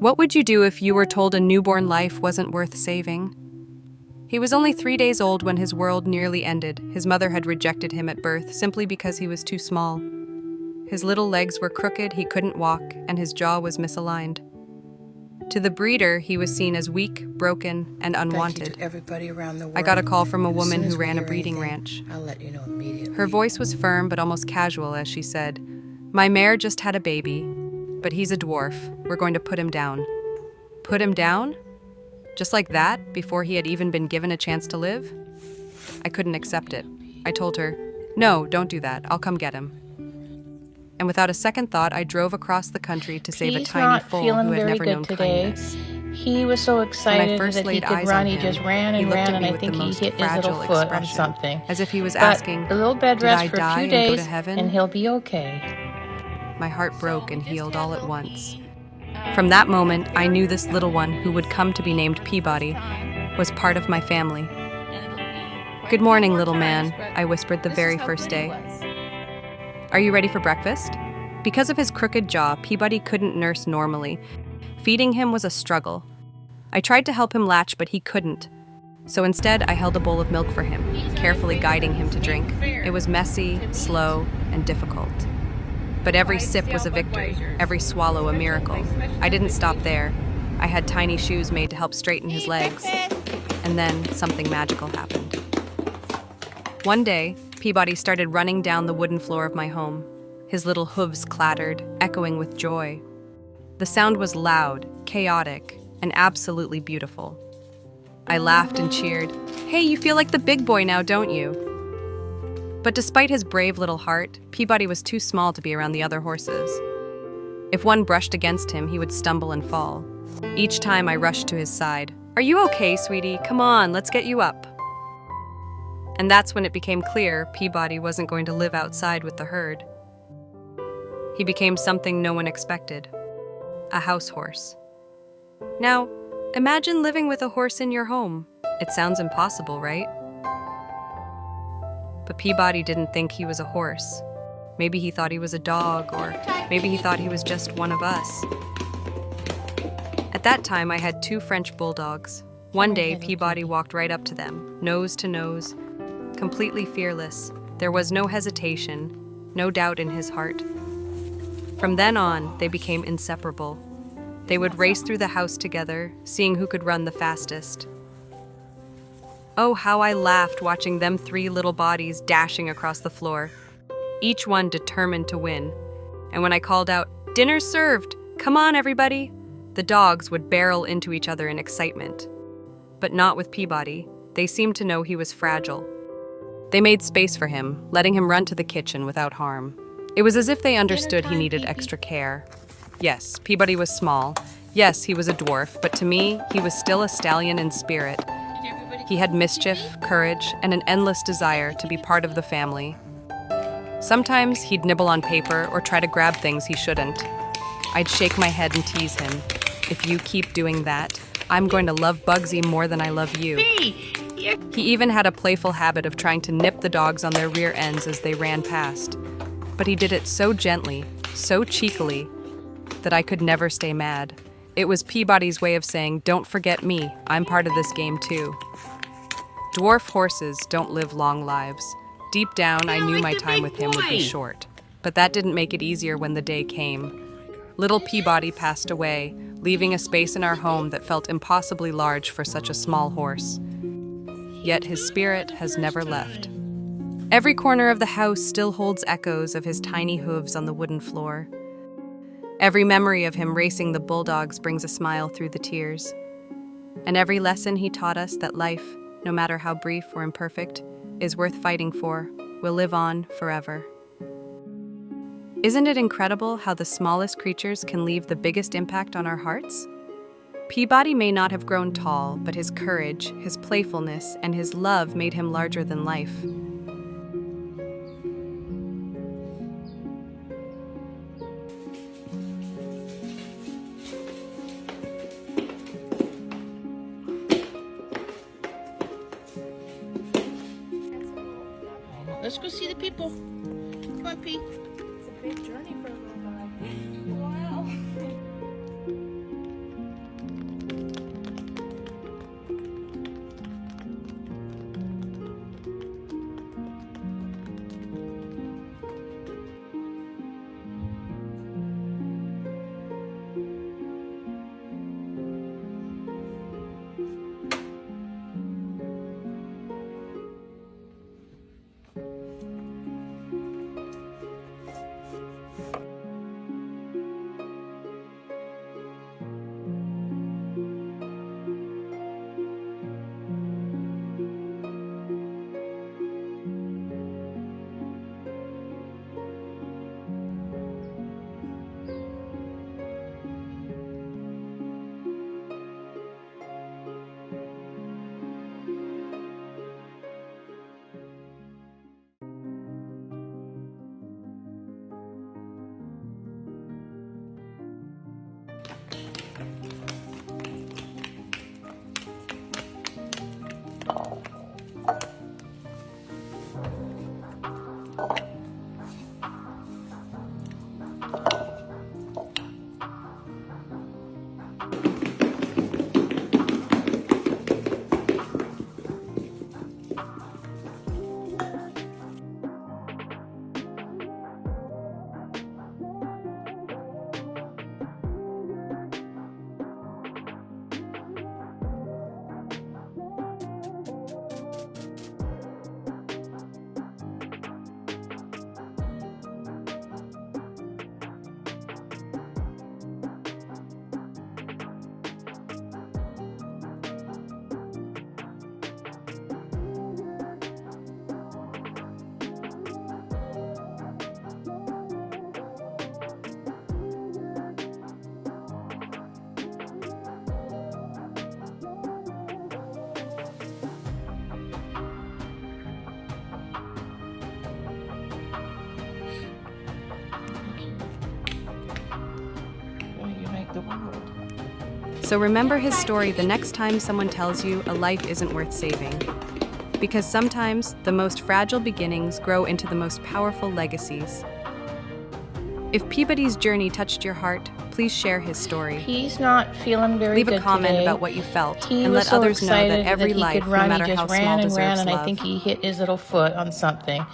What would you do if you were told a newborn life wasn't worth saving? He was only 3 days old when his world nearly ended. His mother had rejected him at birth simply because he was too small. His little legs were crooked, he couldn't walk, and his jaw was misaligned. To the breeder, he was seen as weak, broken, and unwanted. Thank you to everybody around the world. I got a call from a And as woman soon as who we ran a hear breeding anything, ranch. I'll let you know immediately. Her voice was firm but almost casual as she said, "My mare just had a baby, but he's a dwarf. We're going to put him down." Put him down? Just like that, before he had even been given a chance to live? I couldn't accept it. I told her, "No, don't do that. I'll come get him." And without a second thought, I drove across the country to save a He's tiny not foal feeling who had very never good known today. kindness. He was so When I excited first that he laid could eyes run. on He him, just ran he and looked ran, at and me I with think the he most hit his little fragile foot on expression, something. as if he was But asking, a little bed "Did rest I for die a few and go to days, heaven?" and he'll be okay. My heart broke and healed all at once. From that moment, I knew this little one, who would come to be named Peabody, was part of my family. "Good morning, little man," I whispered the very first day. "Are you ready for breakfast?" Because of his crooked jaw, Peabody couldn't nurse normally. Feeding him was a struggle. I tried to help him latch, but he couldn't. So instead, I held a bowl of milk for him, carefully guiding him to drink. It was messy, slow, and difficult. But every sip was a victory, every swallow a miracle. I didn't stop there. I had tiny shoes made to help straighten his legs. And then something magical happened. One day, Peabody started running down the wooden floor of my home. His little hooves clattered, echoing with joy. The sound was loud, chaotic, and absolutely beautiful. I laughed and cheered. "Hey, you feel like the big boy now, don't you?" But despite his brave little heart, Peabody was too small to be around the other horses. If one brushed against him, he would stumble and fall. Each time I rushed to his side. "Are you okay, sweetie? Come on, let's get you up." And that's when it became clear Peabody wasn't going to live outside with the herd. He became something no one expected. A house horse. Now, imagine living with a horse in your home. It sounds impossible, right? But Peabody didn't think he was a horse. Maybe he thought he was a dog, or maybe he thought he was just one of us. At that time, I had 2 French bulldogs. One day, Peabody walked right up to them, nose to nose, completely fearless. There was no hesitation, no doubt in his heart. From then on, they became inseparable. They would race through the house together, seeing who could run the fastest. Oh, how I laughed watching them 3 little bodies dashing across the floor, each one determined to win. And when I called out, "Dinner's served! Come on, everybody!" the dogs would barrel into each other in excitement. But not with Peabody. They seemed to know he was fragile. They made space for him, letting him run to the kitchen without harm. It was as if they understood he needed extra care. Yes, Peabody was small. Yes, he was a dwarf, but to me, he was still a stallion in spirit. He had mischief, courage, and an endless desire to be part of the family. Sometimes he'd nibble on paper or try to grab things he shouldn't. I'd shake my head and tease him. "If you keep doing that, I'm going to love Bugsy more than I love you." He even had a playful habit of trying to nip the dogs on their rear ends as they ran past. But he did it so gently, so cheekily, that I could never stay mad. It was Peabody's way of saying, "Don't forget me, I'm part of this game too." Dwarf horses don't live long lives. Deep down, I knew my time with him would be short. But that didn't make it easier when the day came. Little Peabody passed away, leaving a space in our home that felt impossibly large for such a small horse. Yet his spirit has never left. Every corner of the house still holds echoes of his tiny hooves on the wooden floor. Every memory of him racing the bulldogs brings a smile through the tears. And every lesson he taught us that life, no matter how brief or imperfect, is worth fighting for, will live on forever. Isn't it incredible how the smallest creatures can leave the biggest impact on our hearts? Peabody may not have grown tall, but his courage, his playfulness, and his love made him larger than life. Let's go see the people. Come on, Pete. It's a big journey for a little guy. Wow. So remember his story the next time someone tells you a life isn't worth saving. Because sometimes the most fragile beginnings grow into the most powerful legacies. If Peabody's journey touched your heart, please share his story. He's not feeling very Leave good a comment today. about what you felt He and was let so others know that excited every that he life, could run. no matter He how just small, ran and ran, deserves and love. I think he hit his little foot on something.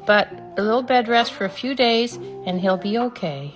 But a little bed rest for a few days, and he'll be okay.